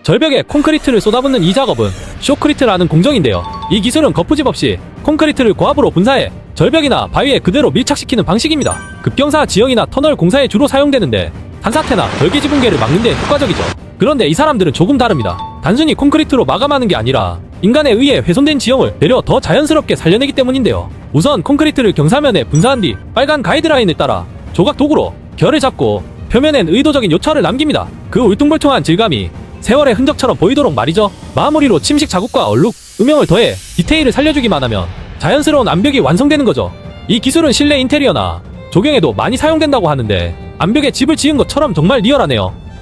절벽에 콘크리트를 쏟아붓는 이 작업은 쇼크리트라는 공정인데요. 이 기술은 거푸집 없이 콘크리트를 고압으로 분사해 절벽이나 바위에 그대로 밀착시키는 방식입니다. 급경사 지형이나 터널 공사에 주로 사용되는데 산사태나 절개지 붕괴를 막는 데 효과적이죠. 그런데 이 사람들은 조금 다릅니다. 단순히 콘크리트로 마감하는 게 아니라 인간에 의해 훼손된 지형을 되려 더 자연스럽게 살려내기 때문인데요. 우선 콘크리트를 경사면에 분사한 뒤 빨간 가이드라인을 따라 조각 도구로 결을 잡고 표면엔 의도적인 요철을 남깁니다. 그 울퉁불퉁한 질감이 세월의 흔적처럼 보이도록 말이죠. 마무리로 침식 자국과 얼룩, 음영을 더해 디테일을 살려주기만 하면 자연스러운 암벽이 완성되는 거죠. 이 기술은 실내 인테리어나 조경에도 많이 사용된다고 하는데 암벽에 집을 지은 것처럼 정말 리얼하네요.